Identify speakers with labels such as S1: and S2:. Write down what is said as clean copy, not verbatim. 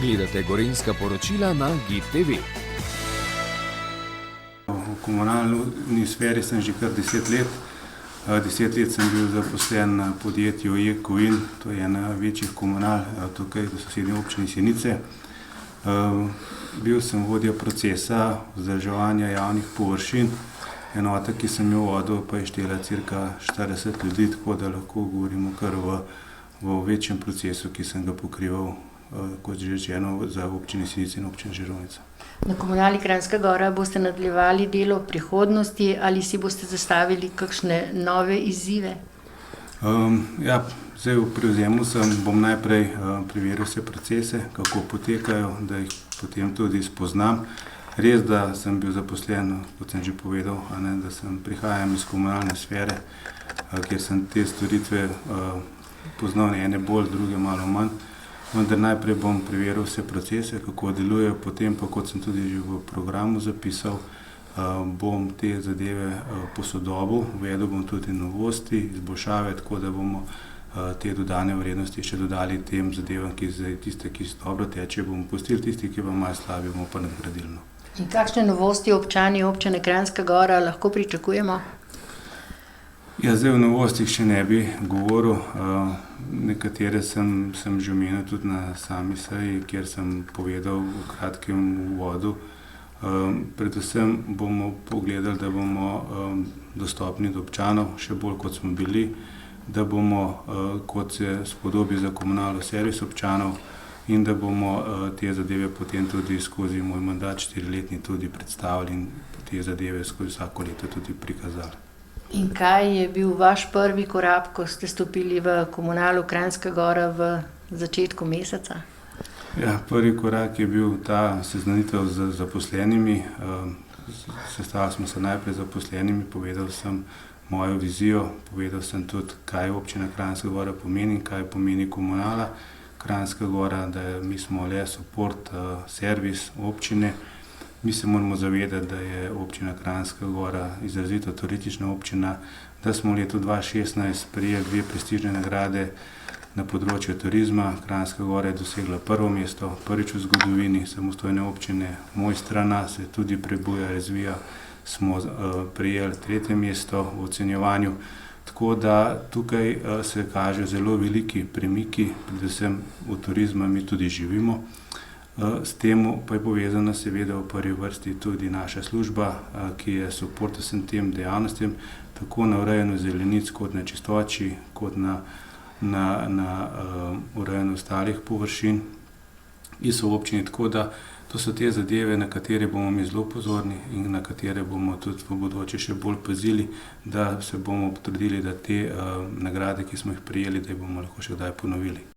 S1: Gledate Gorenjska poročila na GID TV.
S2: V komunalni sferi sem že kar 10 let. 10 let sem bil zaposlen na podjetju Eko-in, to je ena večjih komunal tukaj v sosednji občini Senice. Bil sem vodja procesa vzdrževanja javnih površin. Enota, ki sem jo vodil, pa je štela cirka 40 ljudi, tako da lahko govorimo kar v večjem procesu, ki sem ga pokrival, kot že rečeno, za občini Senice in občini Žirovnica.
S3: Na komunali Kranjska Gora boste nadaljevali delo v prihodnosti ali si boste zastavili kakšne nove izzive?
S2: Zdaj v prevzemu bom najprej preveril vse procese, kako potekajo, da jih potem tudi spoznam. Res, da sem bil zaposlen, kot sem že povedal, da prihajam iz komunalne sfere, kjer sem te storitve poznal, ene bolj, druge malo manj. Vendar najprej bom preveril vse procese, kako delujejo, potem pa, kot sem tudi že v programu zapisal, bom te zadeve posodobil, uvedel bom tudi novosti, izboljšave, tako da bomo te dodane vrednosti še dodali tem zadevam, tiste, ki dobro teče, bomo pustili, tisti, ki pa malo slabi, bomo pa nadgradili.
S3: In kakšne novosti občani občine Kranjska Gora lahko pričakujemo?
S2: Zdaj o novostih še ne bi govoril. Nekatere sem že omenil tudi na sami seji, kjer sem povedal v kratkem uvodu. Predvsem bomo pogledali, da bomo dostopni do občanov, še bolj kot smo bili, da bomo, kot se spodobi za komunalno, servis občanov in da bomo te zadeve potem tudi skozi moj mandat 4-letni tudi predstavili in te zadeve skozi vsako leto tudi prikazali.
S3: In kaj je bil vaš prvi korak, ko ste stopili v komunalo Kranjska Gora v začetku meseca?
S2: Prvi korak je bil ta seznanitev z zaposlenimi. Sestali smo se najprej z zaposlenimi, povedal sem mojo vizijo, povedal sem tudi, kaj občina Kranjska Gora pomeni, kaj pomeni komunala Kranjska Gora, da mi smo le support, servis občine. Mi se moramo zavedati, da je občina Kranjska Gora izrazito turistična občina, da smo v letu 2016 prejeli 2 prestižne nagrade na področju turizma. Kranjska Gora je dosegla prvo mesto, prvič v zgodovini samostojne občine. Mojstrana se tudi prebuja, razvija, smo prejeli 3. mesto v ocenjevanju. Tako da tukaj se kažejo zelo veliki premiki, predvsem v turizmu mi tudi živimo. S tem pa je povezana seveda v prvi vrsti tudi naša služba, ki je support vsem tem dejavnostim, tako na urejanju zelenic, kot na čistoči, kot na urejanju ostalih površin iz občine. Tako da to so te zadeve, na katere bomo mi zelo pozorni in na katere bomo tudi v bodoče še bolj pazili, da se bomo potrudili, da te nagrade, ki smo jih prijeli, da jih bomo lahko še kdaj ponovili.